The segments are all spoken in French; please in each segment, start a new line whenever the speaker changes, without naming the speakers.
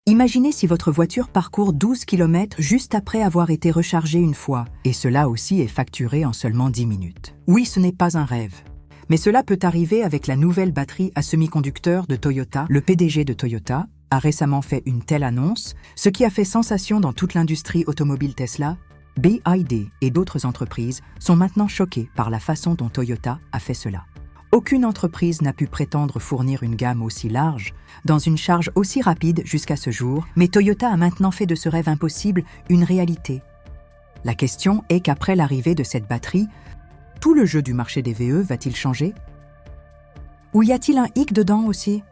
Imaginez si votre voiture parcourt 12 km juste après avoir été rechargée une fois, et cela aussi est facturé en seulement 10 minutes. Oui, ce n'est pas un rêve. Mais cela peut arriver avec la nouvelle batterie à semi-conducteurs de Toyota. Le PDG de Toyota a récemment fait une telle annonce, ce qui a fait sensation dans toute l'industrie automobile Tesla. BYD et d'autres entreprises sont maintenant choquées par la façon dont Toyota a fait cela. Aucune entreprise n'a pu prétendre fournir une gamme aussi large, dans une charge aussi rapide jusqu'à ce jour, mais Toyota a maintenant fait de ce rêve impossible une réalité. La question est qu'après l'arrivée de cette batterie, tout le jeu du marché des VE va-t-il changer? Ou y a-t-il un hic dedans aussi?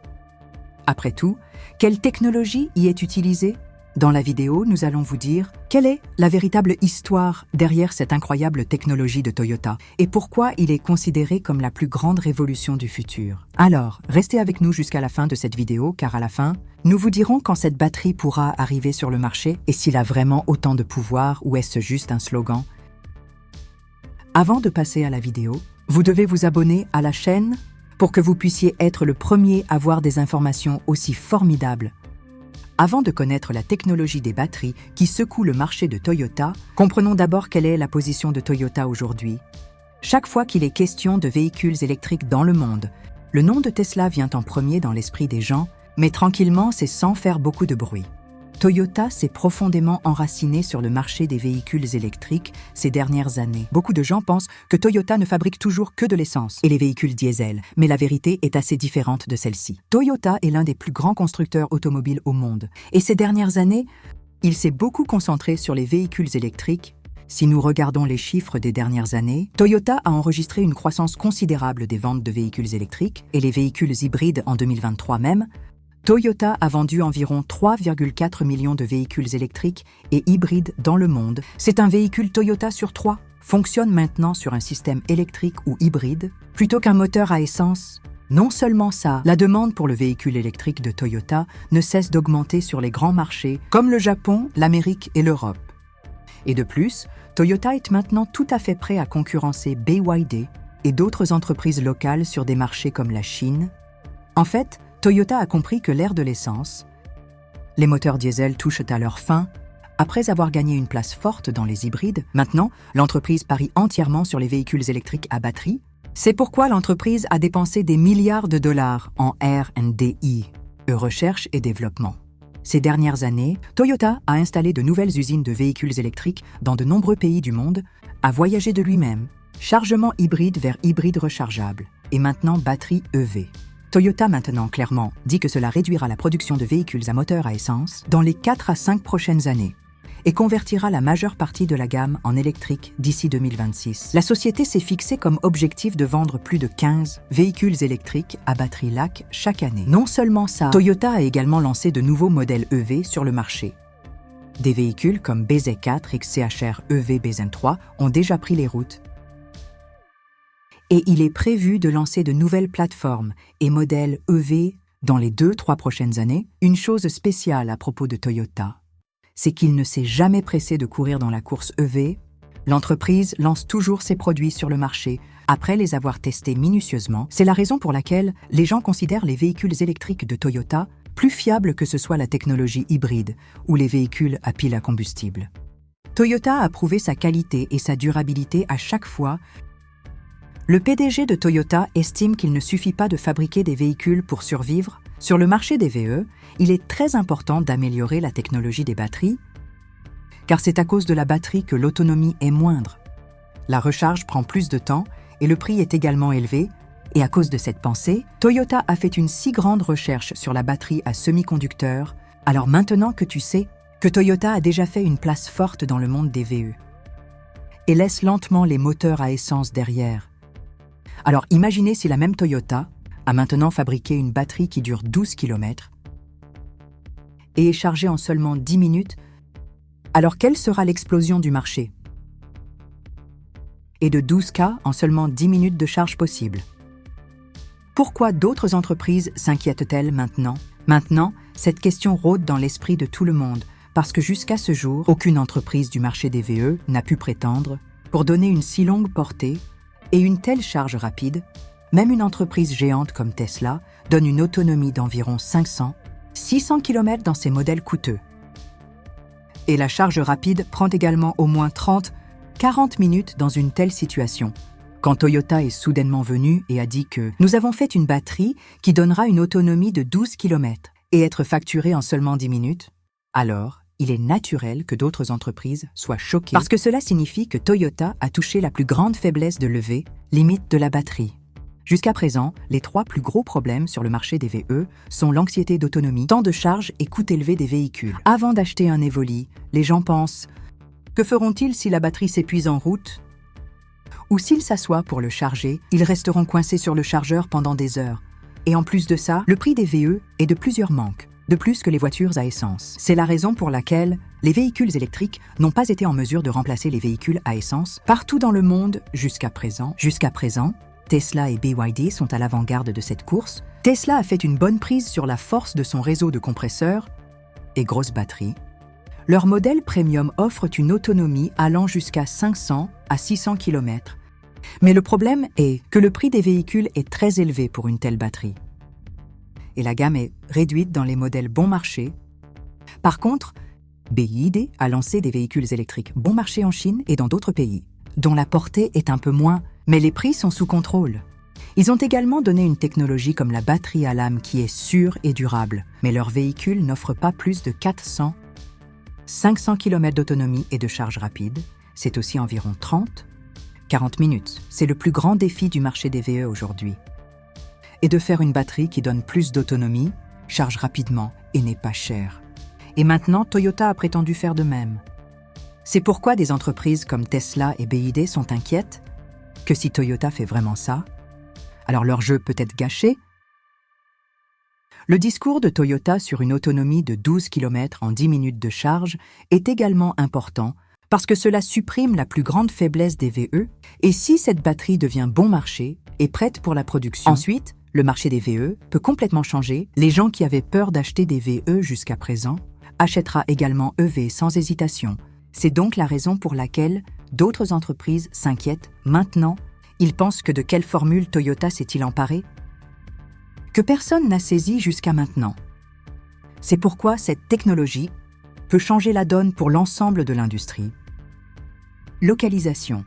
Après tout, quelle technologie y est utilisée? Dans la vidéo, nous allons vous dire quelle est la véritable histoire derrière cette incroyable technologie de Toyota et pourquoi il est considéré comme la plus grande révolution du futur. Alors, restez avec nous jusqu'à la fin de cette vidéo car à la fin, nous vous dirons quand cette batterie pourra arriver sur le marché et s'il a vraiment autant de pouvoir ou est-ce juste un slogan. Avant de passer à la vidéo, vous devez vous abonner à la chaîne pour que vous puissiez être le premier à voir des informations aussi formidables. Avant de connaître la technologie des batteries qui secoue le marché de Toyota, comprenons d'abord quelle est la position de Toyota aujourd'hui. Chaque fois qu'il est question de véhicules électriques dans le monde, le nom de Tesla vient en premier dans l'esprit des gens, mais tranquillement, c'est sans faire beaucoup de bruit. Toyota s'est profondément enraciné sur le marché des véhicules électriques ces dernières années. Beaucoup de gens pensent que Toyota ne fabrique toujours que de l'essence et les véhicules diesel, mais la vérité est assez différente de celle-ci. Toyota est l'un des plus grands constructeurs automobiles au monde, et ces dernières années, il s'est beaucoup concentré sur les véhicules électriques. Si nous regardons les chiffres des dernières années, Toyota a enregistré une croissance considérable des ventes de véhicules électriques et les véhicules hybrides en 2023 même. Toyota a vendu environ 3,4 millions de véhicules électriques et hybrides dans le monde. C'est un véhicule Toyota sur 3 fonctionne maintenant sur un système électrique ou hybride plutôt qu'un moteur à essence. Non seulement ça, la demande pour le véhicule électrique de Toyota ne cesse d'augmenter sur les grands marchés comme le Japon, l'Amérique et l'Europe. Et de plus, Toyota est maintenant tout à fait prêt à concurrencer BYD et d'autres entreprises locales sur des marchés comme la Chine. En fait, Toyota a compris que l'ère de l'essence, les moteurs diesel touchent à leur fin. Après avoir gagné une place forte dans les hybrides, maintenant, l'entreprise parie entièrement sur les véhicules électriques à batterie. C'est pourquoi l'entreprise a dépensé des milliards de dollars en R&D, recherche et développement. Ces dernières années, Toyota a installé de nouvelles usines de véhicules électriques dans de nombreux pays du monde, a voyagé de lui-même, chargement hybride vers hybride rechargeable, et maintenant batterie EV. Toyota maintenant clairement dit que cela réduira la production de véhicules à moteur à essence dans les 4 à 5 prochaines années et convertira la majeure partie de la gamme en électrique d'ici 2026. La société s'est fixée comme objectif de vendre plus de 15 véhicules électriques à batterie LAC chaque année. Non seulement ça, Toyota a également lancé de nouveaux modèles EV sur le marché. Des véhicules comme BZ4 et CHR EV BZ3 ont déjà pris les routes. Et il est prévu de lancer de nouvelles plateformes et modèles EV dans les 2-3 prochaines années. Une chose spéciale à propos de Toyota, c'est qu'il ne s'est jamais pressé de courir dans la course EV. L'entreprise lance toujours ses produits sur le marché après les avoir testés minutieusement. C'est la raison pour laquelle les gens considèrent les véhicules électriques de Toyota plus fiables que ce soit la technologie hybride ou les véhicules à pile à combustible. Toyota a prouvé sa qualité et sa durabilité à chaque fois. Le PDG de Toyota estime qu'il ne suffit pas de fabriquer des véhicules pour survivre. Sur le marché des VE, il est très important d'améliorer la technologie des batteries, car c'est à cause de la batterie que l'autonomie est moindre. La recharge prend plus de temps et le prix est également élevé, et à cause de cette pensée, Toyota a fait une si grande recherche sur la batterie à semi-conducteurs. Alors maintenant que tu sais que Toyota a déjà fait une place forte dans le monde des VE et laisse lentement les moteurs à essence derrière. Alors imaginez si la même Toyota a maintenant fabriqué une batterie qui dure 12 km et est chargée en seulement 10 minutes. Alors quelle sera l'explosion du marché? Et de 12K en seulement 10 minutes de charge possible. Pourquoi d'autres entreprises s'inquiètent-elles maintenant? Maintenant, cette question rôde dans l'esprit de tout le monde, parce que jusqu'à ce jour, aucune entreprise du marché des VE n'a pu prétendre, pour donner une si longue portée et une telle charge rapide, même une entreprise géante comme Tesla donne une autonomie d'environ 500 600 km dans ces modèles coûteux. Et la charge rapide prend également au moins 30-40 minutes dans une telle situation. Quand Toyota est soudainement venu et a dit que « Nous avons fait une batterie qui donnera une autonomie de 12 km et être facturée en seulement 10 minutes », alors il est naturel que d'autres entreprises soient choquées parce que cela signifie que Toyota a touché la plus grande faiblesse de levée, limite de la batterie. Jusqu'à présent, les 3 plus gros problèmes sur le marché des VE sont l'anxiété d'autonomie, temps de charge et coût élevé des véhicules. Avant d'acheter un Evoli, les gens pensent « Que feront-ils si la batterie s'épuise en route ?» Ou s'ils s'assoient pour le charger, ils resteront coincés sur le chargeur pendant des heures. Et en plus de ça, le prix des VE est de plusieurs manques, de plus que les voitures à essence. C'est la raison pour laquelle les véhicules électriques n'ont pas été en mesure de remplacer les véhicules à essence partout dans le monde jusqu'à présent. Jusqu'à présent, Tesla et BYD sont à l'avant-garde de cette course. Tesla a fait une bonne prise sur la force de son réseau de compresseurs et grosses batteries. Leurs modèles premium offrent une autonomie allant jusqu'à 500 à 600 km. Mais le problème est que le prix des véhicules est très élevé pour une telle batterie. Et la gamme est réduite dans les modèles bon marché. Par contre, BYD a lancé des véhicules électriques bon marché en Chine et dans d'autres pays, dont la portée est un peu moins, mais les prix sont sous contrôle. Ils ont également donné une technologie comme la batterie à lame qui est sûre et durable, mais leurs véhicules n'offrent pas plus de 400-500 km d'autonomie et de charge rapide. C'est aussi environ 30-40 minutes. C'est le plus grand défi du marché des VE aujourd'hui. Et de faire une batterie qui donne plus d'autonomie, charge rapidement et n'est pas chère. Et maintenant, Toyota a prétendu faire de même. C'est pourquoi des entreprises comme Tesla et BYD sont inquiètes que si Toyota fait vraiment ça, alors leur jeu peut être gâché. Le discours de Toyota sur une autonomie de 12 km en 10 minutes de charge est également important parce que cela supprime la plus grande faiblesse des VE et si cette batterie devient bon marché et prête pour la production. Ensuite, le marché des VE peut complètement changer. Les gens qui avaient peur d'acheter des VE jusqu'à présent achètera également EV sans hésitation. C'est donc la raison pour laquelle d'autres entreprises s'inquiètent. Maintenant, ils pensent que de quelle formule Toyota s'est-il emparé? Que personne n'a saisi jusqu'à maintenant. C'est pourquoi cette technologie peut changer la donne pour l'ensemble de l'industrie. Localisation.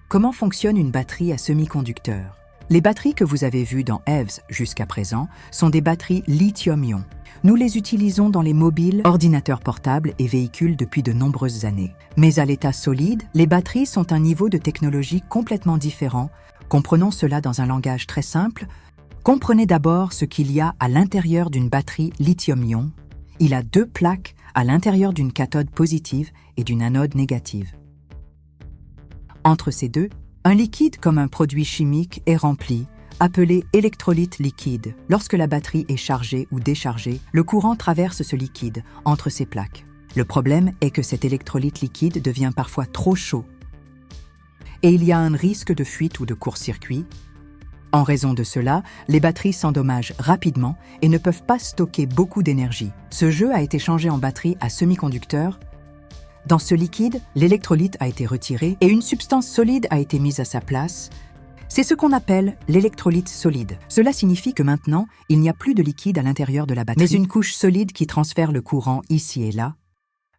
Comment fonctionne une batterie à semi-conducteur? Les batteries que vous avez vues dans EVs jusqu'à présent sont des batteries lithium-ion. Nous les utilisons dans les mobiles, ordinateurs portables et véhicules depuis de nombreuses années. Mais à l'état solide, les batteries sont un niveau de technologie complètement différent. Comprenons cela dans un langage très simple. Comprenez d'abord ce qu'il y a à l'intérieur d'une batterie lithium-ion. Il a 2 plaques à l'intérieur d'une cathode positive et d'une anode négative. Entre ces deux, un liquide comme un produit chimique est rempli, appelé électrolyte liquide. Lorsque la batterie est chargée ou déchargée, le courant traverse ce liquide entre ces plaques. Le problème est que cet électrolyte liquide devient parfois trop chaud. Et il y a un risque de fuite ou de court-circuit. En raison de cela, les batteries s'endommagent rapidement et ne peuvent pas stocker beaucoup d'énergie. Ce jeu a été changé en batterie à semi-conducteur. Dans ce liquide, l'électrolyte a été retiré et une substance solide a été mise à sa place. C'est ce qu'on appelle l'électrolyte solide. Cela signifie que maintenant, il n'y a plus de liquide à l'intérieur de la batterie, mais une couche solide qui transfère le courant ici et là.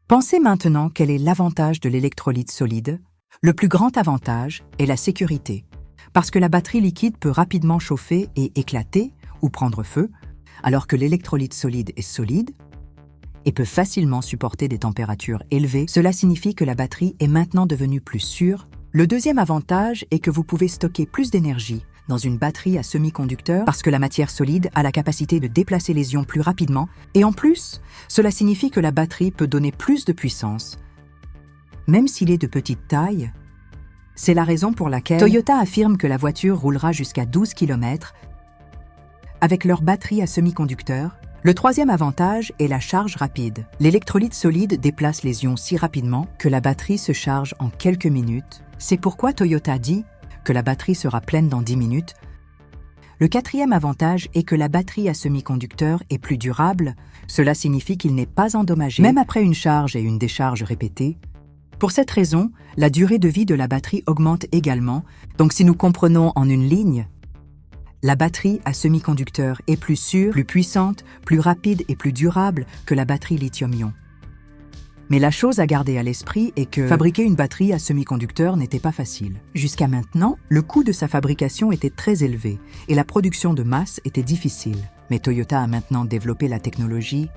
Pensez maintenant quel est l'avantage de l'électrolyte solide. Le plus grand avantage est la sécurité, parce que la batterie liquide peut rapidement chauffer et éclater ou prendre feu, alors que l'électrolyte solide est solide et peut facilement supporter des températures élevées. Cela signifie que la batterie est maintenant devenue plus sûre. Le deuxième avantage est que vous pouvez stocker plus d'énergie dans une batterie à semi-conducteur parce que la matière solide a la capacité de déplacer les ions plus rapidement et en plus, cela signifie que la batterie peut donner plus de puissance. Même s'il est de petite taille, c'est la raison pour laquelle Toyota affirme que la voiture roulera jusqu'à 12 km avec leur batterie à semi-conducteur. Le troisième avantage est la charge rapide. L'électrolyte solide déplace les ions si rapidement que la batterie se charge en quelques minutes. C'est pourquoi Toyota dit que la batterie sera pleine dans 10 minutes. Le quatrième avantage est que la batterie à semi-conducteur est plus durable. Cela signifie qu'il n'est pas endommagé, même après une charge et une décharge répétées. Pour cette raison, la durée de vie de la batterie augmente également. Donc si nous comprenons en une ligne, La batterie à semi-conducteur est plus sûre, plus puissante, plus rapide et plus durable que la batterie lithium-ion. Mais la chose à garder à l'esprit est que fabriquer une batterie à semi-conducteur n'était pas facile. Jusqu'à maintenant, le coût de sa fabrication était très élevé et la production de masse était difficile. Mais Toyota a maintenant développé la technologie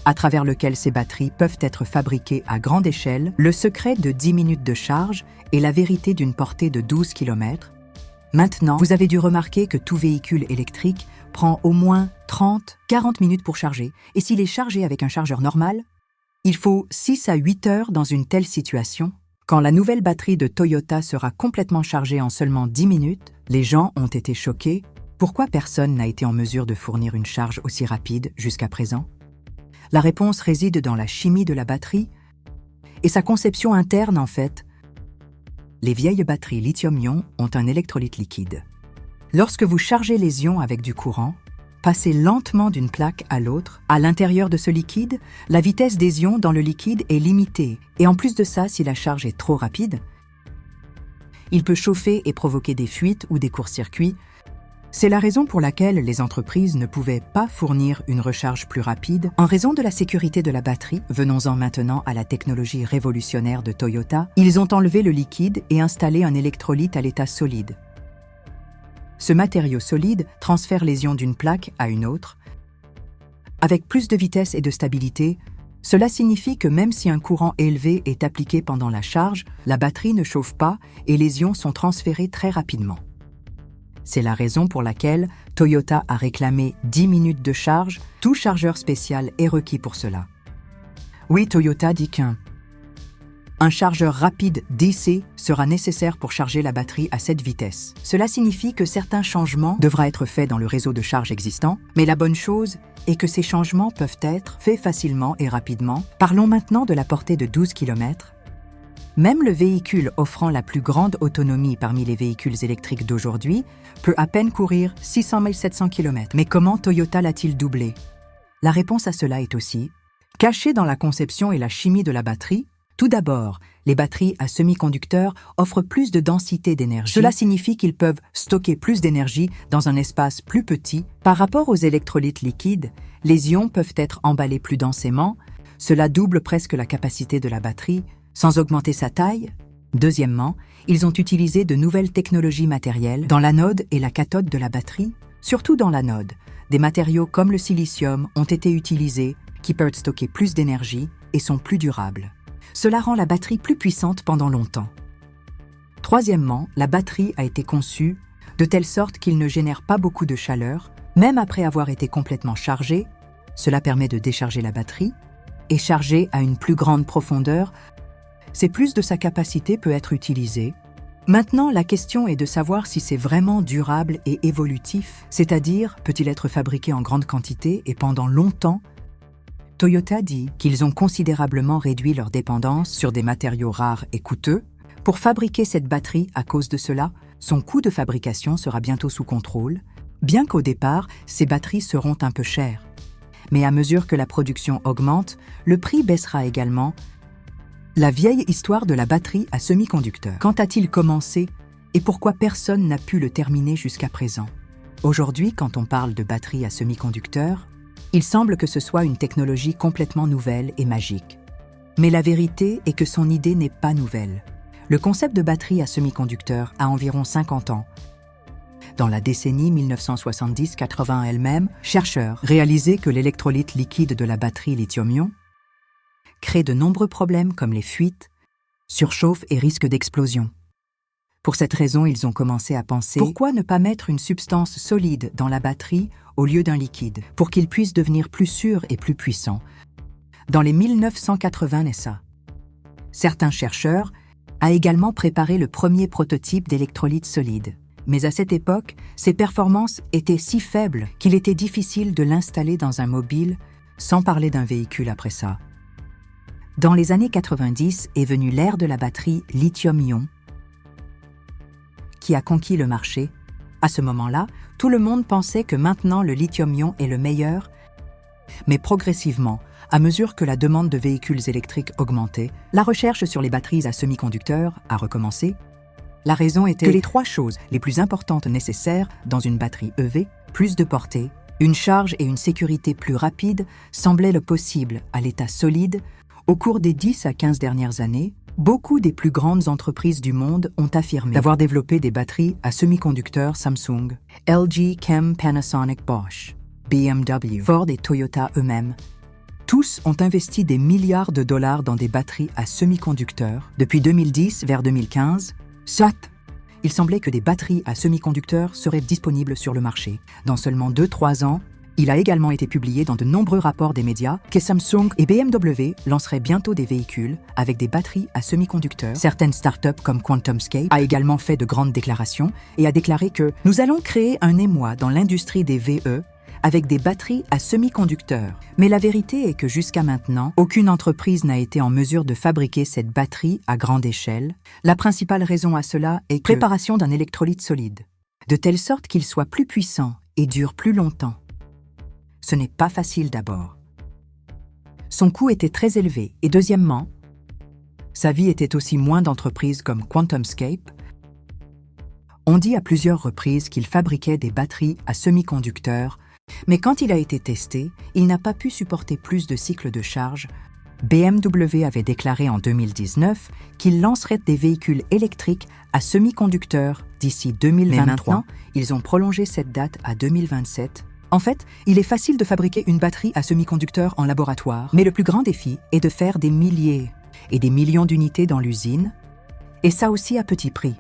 à travers laquelle ces batteries peuvent être fabriquées à grande échelle, le secret de 10 minutes de charge et la vérité d'une portée de 12 km. Maintenant, vous avez dû remarquer que tout véhicule électrique prend au moins 30-40 minutes pour charger, et s'il est chargé avec un chargeur normal, il faut 6 à 8 heures dans une telle situation. Quand la nouvelle batterie de Toyota sera complètement chargée en seulement 10 minutes, les gens ont été choqués. Pourquoi personne n'a été en mesure de fournir une charge aussi rapide jusqu'à présent? La réponse réside dans la chimie de la batterie et sa conception interne en fait. Les vieilles batteries lithium-ion ont un électrolyte liquide. Lorsque vous chargez les ions avec du courant, passez lentement d'une plaque à l'autre. À l'intérieur de ce liquide, la vitesse des ions dans le liquide est limitée. Et en plus de ça, si la charge est trop rapide, il peut chauffer et provoquer des fuites ou des courts-circuits. C'est la raison pour laquelle les entreprises ne pouvaient pas fournir une recharge plus rapide en raison de la sécurité de la batterie. Venons-en maintenant à la technologie révolutionnaire de Toyota. Ils ont enlevé le liquide et installé un électrolyte à l'état solide. Ce matériau solide transfère les ions d'une plaque à une autre. Avec plus de vitesse et de stabilité, cela signifie que même si un courant élevé est appliqué pendant la charge, la batterie ne chauffe pas et les ions sont transférés très rapidement. C'est la raison pour laquelle Toyota a réclamé 10 minutes de charge. Tout chargeur spécial est requis pour cela. Oui, Toyota dit qu'un chargeur rapide DC sera nécessaire pour charger la batterie à cette vitesse. Cela signifie que certains changements devront être faits dans le réseau de charge existant, mais la bonne chose est que ces changements peuvent être faits facilement et rapidement. Parlons maintenant de la portée de 12 km. Même le véhicule offrant la plus grande autonomie parmi les véhicules électriques d'aujourd'hui peut à peine courir 600 700 km. Mais comment Toyota l'a-t-il doublé? La réponse à cela est aussi cachée dans la conception et la chimie de la batterie. Tout d'abord, les batteries à semi-conducteurs offrent plus de densité d'énergie. Cela signifie qu'ils peuvent stocker plus d'énergie dans un espace plus petit. Par rapport aux électrolytes liquides, les ions peuvent être emballés plus densément. Cela double presque la capacité de la batterie, sans augmenter sa taille. Deuxièmement, ils ont utilisé de nouvelles technologies matérielles dans l'anode et la cathode de la batterie. Surtout dans l'anode, des matériaux comme le silicium ont été utilisés qui peuvent stocker plus d'énergie et sont plus durables. Cela rend la batterie plus puissante pendant longtemps. Troisièmement, la batterie a été conçue de telle sorte qu'il ne génère pas beaucoup de chaleur, même après avoir été complètement chargée. Cela permet de décharger la batterie et charger à une plus grande profondeur. C'est plus de sa capacité peut être utilisée. Maintenant, la question est de savoir si c'est vraiment durable et évolutif, c'est-à-dire peut-il être fabriqué en grande quantité et pendant longtemps. Toyota dit qu'ils ont considérablement réduit leur dépendance sur des matériaux rares et coûteux. Pour fabriquer cette batterie, à cause de cela, son coût de fabrication sera bientôt sous contrôle, bien qu'au départ, ces batteries seront un peu chères. Mais à mesure que la production augmente, le prix baissera également. La vieille histoire de la batterie à semi-conducteur. Quand a-t-il commencé et pourquoi personne n'a pu le terminer jusqu'à présent? Aujourd'hui, quand on parle de batterie à semi-conducteur, il semble que ce soit une technologie complètement nouvelle et magique. Mais la vérité est que son idée n'est pas nouvelle. Le concept de batterie à semi-conducteur a environ 50 ans. Dans la décennie 1970-80 elle-même, chercheurs réalisaient que l'électrolyte liquide de la batterie lithium-ion crée de nombreux problèmes comme les fuites, surchauffe et risque d'explosion. Pour cette raison, ils ont commencé à penser pourquoi ne pas mettre une substance solide dans la batterie au lieu d'un liquide, pour qu'il puisse devenir plus sûr et plus puissant. Dans les 1980 NASA, certains chercheurs ont également préparé le premier prototype d'électrolyte solide. Mais à cette époque, ses performances étaient si faibles qu'il était difficile de l'installer dans un mobile, sans parler d'un véhicule après ça. Dans les années 90 est venue l'ère de la batterie lithium-ion, qui a conquis le marché. À ce moment-là, tout le monde pensait que maintenant le lithium-ion est le meilleur, mais progressivement, à mesure que la demande de véhicules électriques augmentait, la recherche sur les batteries à semi-conducteurs a recommencé. La raison était que les 3 choses les plus importantes nécessaires dans une batterie EV, plus de portée, une charge et une sécurité plus rapide, semblaient le possible à l'état solide. Au cours des 10 à 15 dernières années, beaucoup des plus grandes entreprises du monde ont affirmé d'avoir développé des batteries à semi-conducteurs Samsung, LG Chem, Panasonic, Bosch, BMW, Ford et Toyota eux-mêmes. Tous ont investi des milliards de dollars dans des batteries à semi-conducteurs. Depuis 2010 vers 2015, il semblait que des batteries à semi-conducteurs seraient disponibles sur le marché. Dans seulement 2-3 ans, il a également été publié dans de nombreux rapports des médias que Samsung et BMW lanceraient bientôt des véhicules avec des batteries à semi-conducteurs. Certaines startups comme QuantumScape a également fait de grandes déclarations et a déclaré que « Nous allons créer un émoi dans l'industrie des VE avec des batteries à semi-conducteurs. » Mais la vérité est que jusqu'à maintenant, aucune entreprise n'a été en mesure de fabriquer cette batterie à grande échelle. La principale raison à cela est la préparation d'un électrolyte solide, de telle sorte qu'il soit plus puissant et dure plus longtemps. Ce n'est pas facile d'abord. Son coût était très élevé et deuxièmement, sa vie était aussi moins d'entreprises comme QuantumScape. On dit à plusieurs reprises qu'il fabriquait des batteries à semi-conducteurs, mais quand il a été testé, il n'a pas pu supporter plus de cycles de charge. BMW avait déclaré en 2019 qu'il lancerait des véhicules électriques à semi-conducteurs d'ici 2023. Mais maintenant, ils ont prolongé cette date à 2027. En fait, il est facile de fabriquer une batterie à semi-conducteurs en laboratoire, mais le plus grand défi est de faire des milliers et des millions d'unités dans l'usine, et ça aussi à petit prix.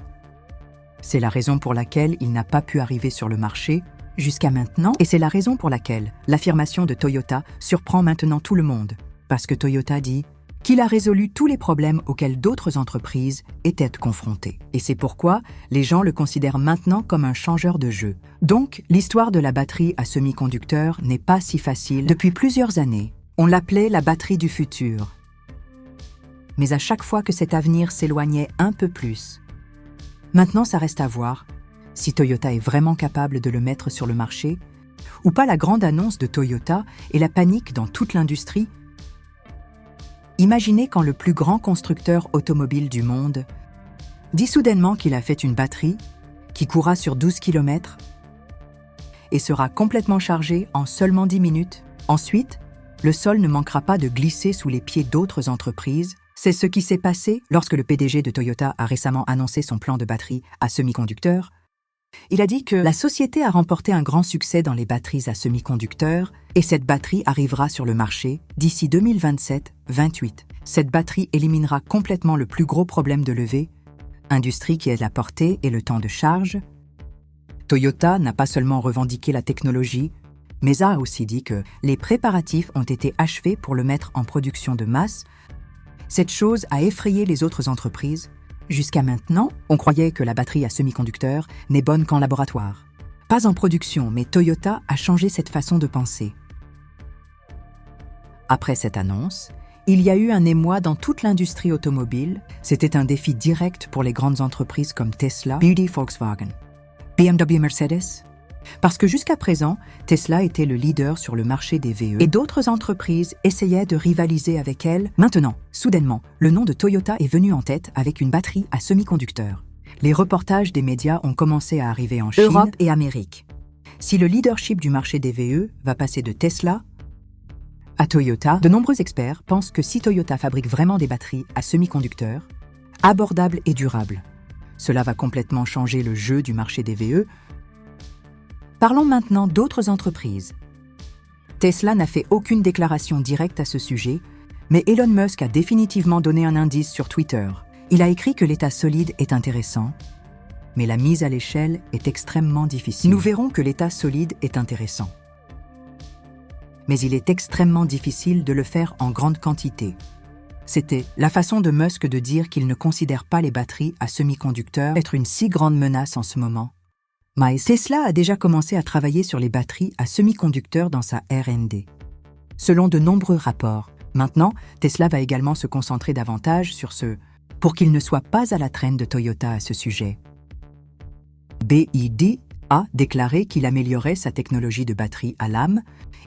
C'est la raison pour laquelle il n'a pas pu arriver sur le marché jusqu'à maintenant, et c'est la raison pour laquelle l'affirmation de Toyota surprend maintenant tout le monde, parce que Toyota dit qu'il a résolu tous les problèmes auxquels d'autres entreprises étaient confrontées. Et c'est pourquoi les gens le considèrent maintenant comme un changeur de jeu. Donc, l'histoire de la batterie à semi-conducteurs n'est pas si facile. Depuis plusieurs années, on l'appelait la batterie du futur. Mais à chaque fois que cet avenir s'éloignait un peu plus, maintenant ça reste à voir si Toyota est vraiment capable de le mettre sur le marché, ou pas. La grande annonce de Toyota et la panique dans toute l'industrie. Imaginez quand le plus grand constructeur automobile du monde dit soudainement qu'il a fait une batterie qui courra sur 12 km et sera complètement chargée en seulement 10 minutes. Ensuite, le sol ne manquera pas de glisser sous les pieds d'autres entreprises. C'est ce qui s'est passé lorsque le PDG de Toyota a récemment annoncé son plan de batterie à semi-conducteurs. Il a dit que la société a remporté un grand succès dans les batteries à semi-conducteurs et cette batterie arrivera sur le marché d'ici 2027-28. Cette batterie éliminera complètement le plus gros problème de levée, industrie qui est la portée et le temps de charge. Toyota n'a pas seulement revendiqué la technologie, mais a aussi dit que les préparatifs ont été achevés pour le mettre en production de masse. Cette chose a effrayé les autres entreprises. Jusqu'à maintenant, on croyait que la batterie à semi-conducteurs n'est bonne qu'en laboratoire. Pas en production, mais Toyota a changé cette façon de penser. Après cette annonce, il y a eu un émoi dans toute l'industrie automobile. C'était un défi direct pour les grandes entreprises comme Tesla, Audi, Volkswagen, BMW, Mercedes. Parce que jusqu'à présent, Tesla était le leader sur le marché des VE et d'autres entreprises essayaient de rivaliser avec elle. Maintenant, soudainement, le nom de Toyota est venu en tête avec une batterie à semi-conducteurs. Les reportages des médias ont commencé à arriver en Chine, Europe et Amérique. Si le leadership du marché des VE va passer de Tesla à Toyota, de nombreux experts pensent que si Toyota fabrique vraiment des batteries à semi-conducteurs, abordables et durables, cela va complètement changer le jeu du marché des VE. Parlons maintenant d'autres entreprises. Tesla n'a fait aucune déclaration directe à ce sujet, mais Elon Musk a définitivement donné un indice sur Twitter. Il a écrit que l'état solide est intéressant, mais la mise à l'échelle est extrêmement difficile. Nous verrons que l'état solide est intéressant, mais il est extrêmement difficile de le faire en grande quantité. C'était la façon de Musk de dire qu'il ne considère pas les batteries à semi-conducteurs être une si grande menace en ce moment. Mais Tesla a déjà commencé à travailler sur les batteries à semi-conducteurs dans sa R&D. Selon de nombreux rapports, maintenant, Tesla va également se concentrer davantage sur ce pour qu'il ne soit pas à la traîne de Toyota à ce sujet. BYD a déclaré qu'il améliorait sa technologie de batterie à lame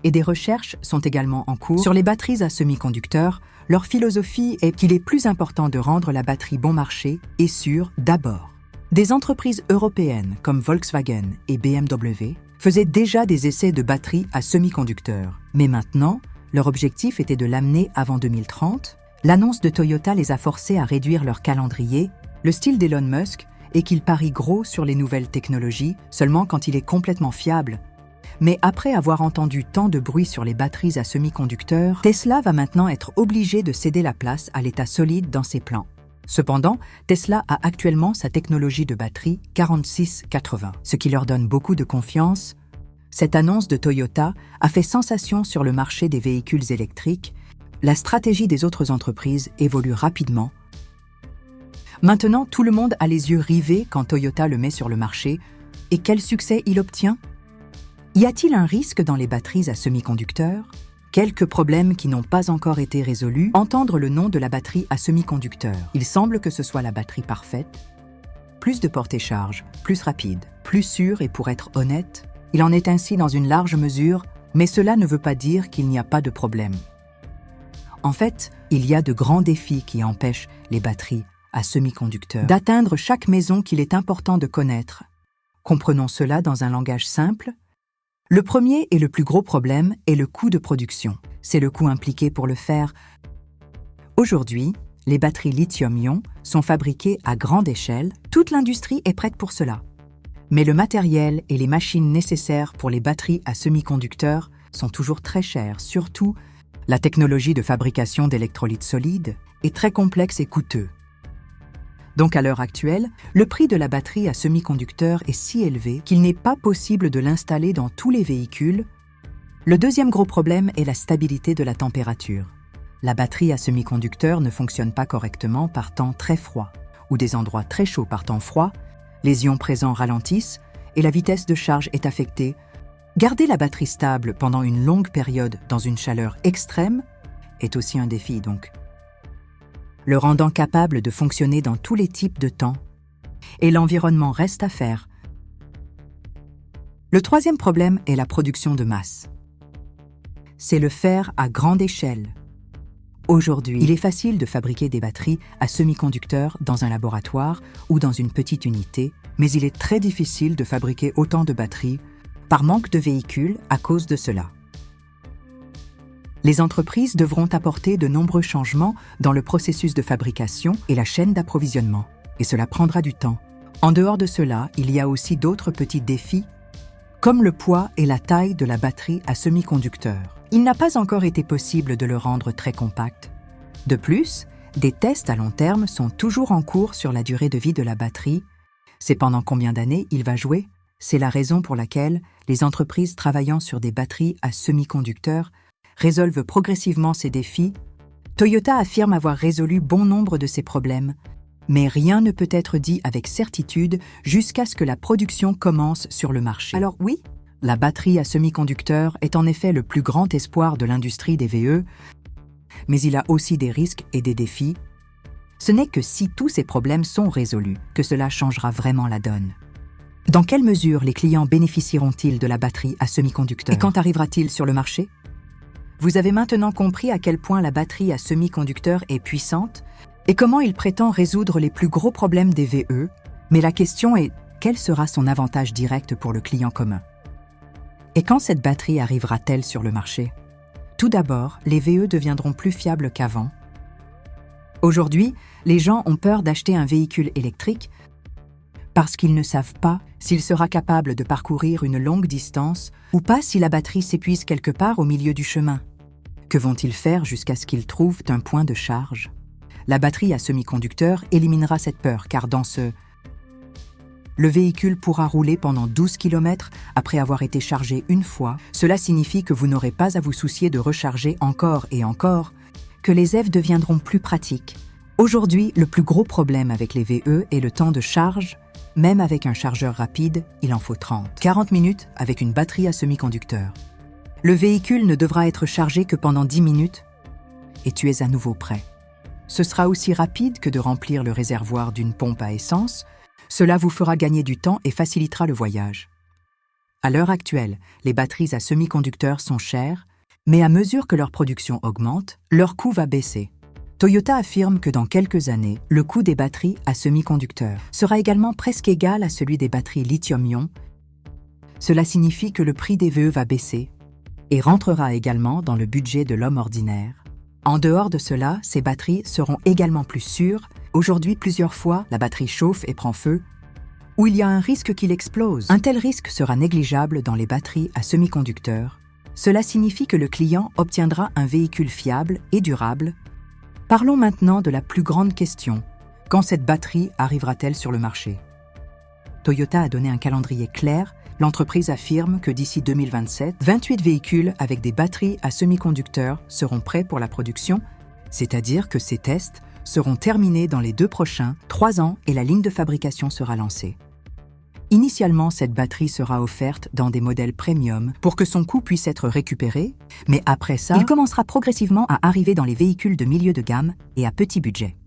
et des recherches sont également en cours sur les batteries à semi-conducteurs. Leur philosophie est qu'il est plus important de rendre la batterie bon marché et sûre d'abord. Des entreprises européennes comme Volkswagen et BMW faisaient déjà des essais de batteries à semi-conducteurs. Mais maintenant, leur objectif était de l'amener avant 2030. L'annonce de Toyota les a forcés à réduire leur calendrier. Le style d'Elon Musk est qu'il parie gros sur les nouvelles technologies seulement quand il est complètement fiable. Mais après avoir entendu tant de bruit sur les batteries à semi-conducteurs, Tesla va maintenant être obligé de céder la place à l'état solide dans ses plans. Cependant, Tesla a actuellement sa technologie de batterie 4680, ce qui leur donne beaucoup de confiance. Cette annonce de Toyota a fait sensation sur le marché des véhicules électriques. La stratégie des autres entreprises évolue rapidement. Maintenant, tout le monde a les yeux rivés quand Toyota le met sur le marché. Et quel succès il obtient? Y a-t-il un risque dans les batteries à semi-conducteurs? Quelques problèmes qui n'ont pas encore été résolus. Entendre le nom de la batterie à semi-conducteur. Il semble que ce soit la batterie parfaite. Plus de portée-charge, plus rapide, plus sûre et pour être honnête, il en est ainsi dans une large mesure, mais cela ne veut pas dire qu'il n'y a pas de problème. En fait, il y a de grands défis qui empêchent les batteries à semi-conducteurs d'atteindre chaque maison qu'il est important de connaître. Comprenons cela dans un langage simple. Le premier et le plus gros problème est le coût de production. C'est le coût impliqué pour le faire. Aujourd'hui, les batteries lithium-ion sont fabriquées à grande échelle. Toute l'industrie est prête pour cela. Mais le matériel et les machines nécessaires pour les batteries à semi-conducteurs sont toujours très chers. Surtout, la technologie de fabrication d'électrolytes solides est très complexe et coûteux. Donc à l'heure actuelle, le prix de la batterie à semi-conducteur est si élevé qu'il n'est pas possible de l'installer dans tous les véhicules. Le deuxième gros problème est la stabilité de la température. La batterie à semi-conducteur ne fonctionne pas correctement par temps très froid, ou des endroits très chauds par temps froid, les ions présents ralentissent et la vitesse de charge est affectée. Garder la batterie stable pendant une longue période dans une chaleur extrême est aussi un défi donc. Le rendant capable de fonctionner dans tous les types de temps. Et l'environnement reste à faire. Le troisième problème est la production de masse. C'est le faire à grande échelle. Aujourd'hui, il est facile de fabriquer des batteries à semi-conducteurs dans un laboratoire ou dans une petite unité, mais il est très difficile de fabriquer autant de batteries par manque de véhicules à cause de cela. Les entreprises devront apporter de nombreux changements dans le processus de fabrication et la chaîne d'approvisionnement, et cela prendra du temps. En dehors de cela, il y a aussi d'autres petits défis, comme le poids et la taille de la batterie à semi-conducteur. Il n'a pas encore été possible de le rendre très compact. De plus, des tests à long terme sont toujours en cours sur la durée de vie de la batterie. C'est pendant combien d'années il va jouer? C'est la raison pour laquelle les entreprises travaillant sur des batteries à semi-conducteurs résolvent progressivement ces défis. Toyota affirme avoir résolu bon nombre de ces problèmes, mais rien ne peut être dit avec certitude jusqu'à ce que la production commence sur le marché. Alors oui, la batterie à semi-conducteurs est en effet le plus grand espoir de l'industrie des VE, mais il a aussi des risques et des défis. Ce n'est que si tous ces problèmes sont résolus que cela changera vraiment la donne. Dans quelle mesure les clients bénéficieront-ils de la batterie à semi-conducteurs? Et quand arrivera-t-il sur le marché? Vous avez maintenant compris à quel point la batterie à semi-conducteur est puissante et comment il prétend résoudre les plus gros problèmes des VE, mais la question est, quel sera son avantage direct pour le client commun? Et quand cette batterie arrivera-t-elle sur le marché? Tout d'abord, les VE deviendront plus fiables qu'avant. Aujourd'hui, les gens ont peur d'acheter un véhicule électrique parce qu'ils ne savent pas s'il sera capable de parcourir une longue distance ou pas si la batterie s'épuise quelque part au milieu du chemin. Que vont-ils faire jusqu'à ce qu'ils trouvent un point de charge? La batterie à semi-conducteur éliminera cette peur car le véhicule pourra rouler pendant 12 km après avoir été chargé une fois. Cela signifie que vous n'aurez pas à vous soucier de recharger encore et encore, que les EV deviendront plus pratiques. Aujourd'hui, le plus gros problème avec les VE est le temps de charge. Même avec un chargeur rapide, il en faut 30-40 minutes avec une batterie à semi-conducteur. Le véhicule ne devra être chargé que pendant 10 minutes et tu es à nouveau prêt. Ce sera aussi rapide que de remplir le réservoir d'une pompe à essence. Cela vous fera gagner du temps et facilitera le voyage. À l'heure actuelle, les batteries à semi-conducteurs sont chères, mais à mesure que leur production augmente, leur coût va baisser. Toyota affirme que dans quelques années, le coût des batteries à semi-conducteurs sera également presque égal à celui des batteries lithium-ion. Cela signifie que le prix des VE va baisser et rentrera également dans le budget de l'homme ordinaire. En dehors de cela, ces batteries seront également plus sûres. Aujourd'hui, plusieurs fois, la batterie chauffe et prend feu, ou il y a un risque qu'il explose. Un tel risque sera négligeable dans les batteries à semi-conducteurs. Cela signifie que le client obtiendra un véhicule fiable et durable. Parlons maintenant de la plus grande question. Quand cette batterie arrivera-t-elle sur le marché? Toyota a donné un calendrier clair. L'entreprise affirme que d'ici 2027, 28 véhicules avec des batteries à semi-conducteurs seront prêts pour la production, c'est-à-dire que ces tests seront terminés dans les 2 prochains 3 ans et la ligne de fabrication sera lancée. Initialement, cette batterie sera offerte dans des modèles premium pour que son coût puisse être récupéré, mais après ça, il commencera progressivement à arriver dans les véhicules de milieu de gamme et à petit budget.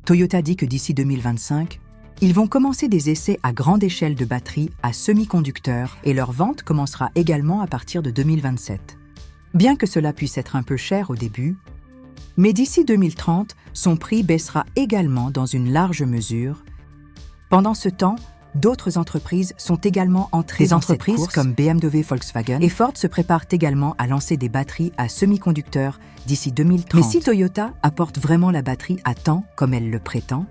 Toyota dit que d'ici 2025, ils vont commencer des essais à grande échelle de batteries à semi-conducteurs et leur vente commencera également à partir de 2027. Bien que cela puisse être un peu cher au début, mais d'ici 2030, son prix baissera également dans une large mesure. Pendant ce temps, d'autres entreprises sont également entrées dans cette course. Des entreprises comme BMW, Volkswagen et Ford se préparent également à lancer des batteries à semi-conducteurs d'ici 2030. Mais si Toyota apporte vraiment la batterie à temps, comme elle le prétend,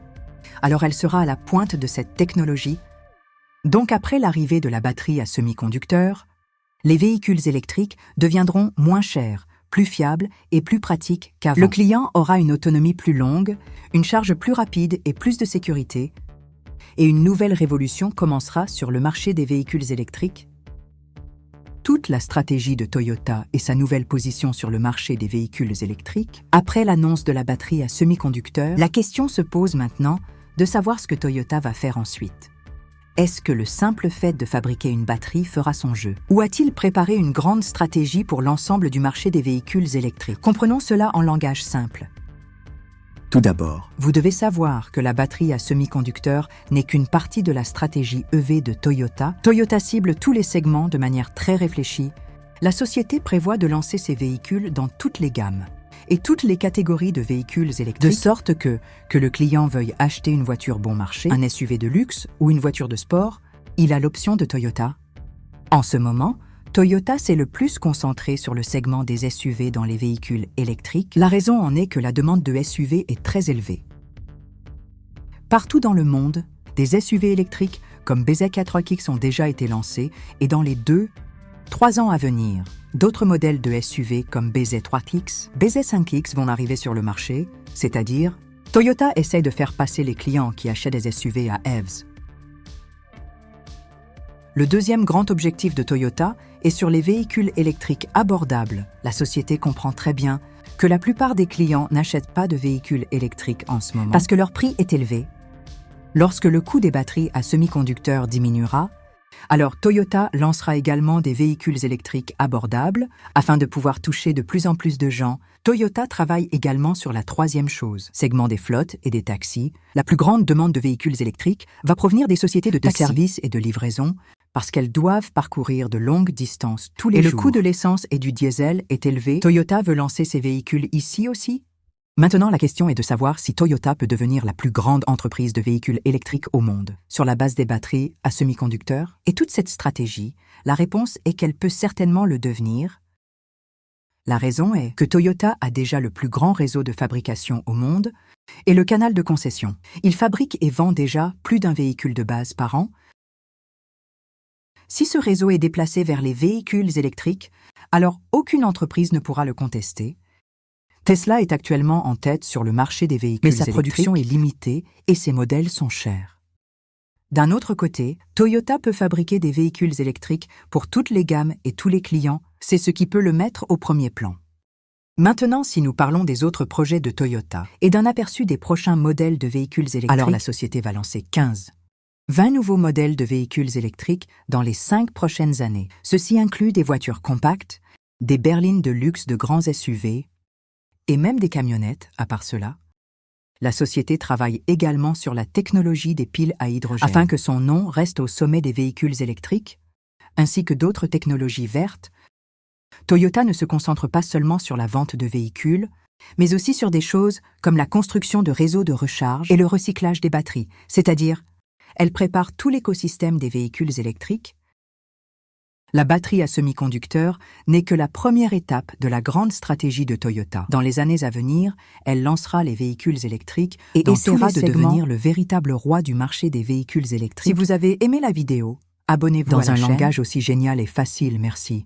alors elle sera à la pointe de cette technologie. Donc après l'arrivée de la batterie à semi-conducteurs, les véhicules électriques deviendront moins chers, plus fiables et plus pratiques qu'avant. Le client aura une autonomie plus longue, une charge plus rapide et plus de sécurité, et une nouvelle révolution commencera sur le marché des véhicules électriques. Toute la stratégie de Toyota et sa nouvelle position sur le marché des véhicules électriques, après l'annonce de la batterie à semi-conducteurs, la question se pose maintenant de savoir ce que Toyota va faire ensuite. Est-ce que le simple fait de fabriquer une batterie fera son jeu? Ou a-t-il préparé une grande stratégie pour l'ensemble du marché des véhicules électriques? Comprenons cela en langage simple. Tout d'abord, vous devez savoir que la batterie à semi-conducteurs n'est qu'une partie de la stratégie EV de Toyota. Toyota cible tous les segments de manière très réfléchie. La société prévoit de lancer ses véhicules dans toutes les gammes et toutes les catégories de véhicules électriques, de sorte que le client veuille acheter une voiture bon marché, un SUV de luxe ou une voiture de sport, il a l'option de Toyota. En ce moment, Toyota s'est le plus concentré sur le segment des SUV dans les véhicules électriques. La raison en est que la demande de SUV est très élevée. Partout dans le monde, des SUV électriques comme BZ4X ont déjà été lancés et dans les 2-3 ans à venir, d'autres modèles de SUV comme BZ3X, BZ5X vont arriver sur le marché, c'est-à-dire Toyota essaie de faire passer les clients qui achètent des SUV à EVs. Le deuxième grand objectif de Toyota est sur les véhicules électriques abordables. La société comprend très bien que la plupart des clients n'achètent pas de véhicules électriques en ce moment parce que leur prix est élevé. Lorsque le coût des batteries à semi-conducteurs diminuera, alors Toyota lancera également des véhicules électriques abordables afin de pouvoir toucher de plus en plus de gens. Toyota travaille également sur la troisième chose, segment des flottes et des taxis. La plus grande demande de véhicules électriques va provenir des sociétés de services et de livraison parce qu'elles doivent parcourir de longues distances tous les jours. Et le coût de l'essence et du diesel est élevé. Toyota veut lancer ses véhicules ici aussi. Maintenant, la question est de savoir si Toyota peut devenir la plus grande entreprise de véhicules électriques au monde, sur la base des batteries à semi-conducteurs. Et toute cette stratégie, la réponse est qu'elle peut certainement le devenir. La raison est que Toyota a déjà le plus grand réseau de fabrication au monde et le canal de concession. Il fabrique et vend déjà plus d'un véhicule de base par an. Si ce réseau est déplacé vers les véhicules électriques, alors aucune entreprise ne pourra le contester. Tesla est actuellement en tête sur le marché des véhicules électriques, mais sa production est limitée et ses modèles sont chers. D'un autre côté, Toyota peut fabriquer des véhicules électriques pour toutes les gammes et tous les clients, c'est ce qui peut le mettre au premier plan. Maintenant, si nous parlons des autres projets de Toyota et d'un aperçu des prochains modèles de véhicules électriques, alors la société va lancer 15-20 nouveaux modèles de véhicules électriques dans les 5 prochaines années. Ceci inclut des voitures compactes, des berlines de luxe de grands SUV, et même des camionnettes, à part cela. La société travaille également sur la technologie des piles à hydrogène afin que son nom reste au sommet des véhicules électriques, ainsi que d'autres technologies vertes. Toyota ne se concentre pas seulement sur la vente de véhicules, mais aussi sur des choses comme la construction de réseaux de recharge et le recyclage des batteries, c'est-à-dire, elle prépare tout l'écosystème des véhicules électriques. La batterie à semi-conducteurs n'est que la première étape de la grande stratégie de Toyota. Dans les années à venir, elle lancera les véhicules électriques et essaiera de devenir le véritable roi du marché des véhicules électriques. Si vous avez aimé la vidéo, abonnez-vous dans un langage aussi génial et facile, merci.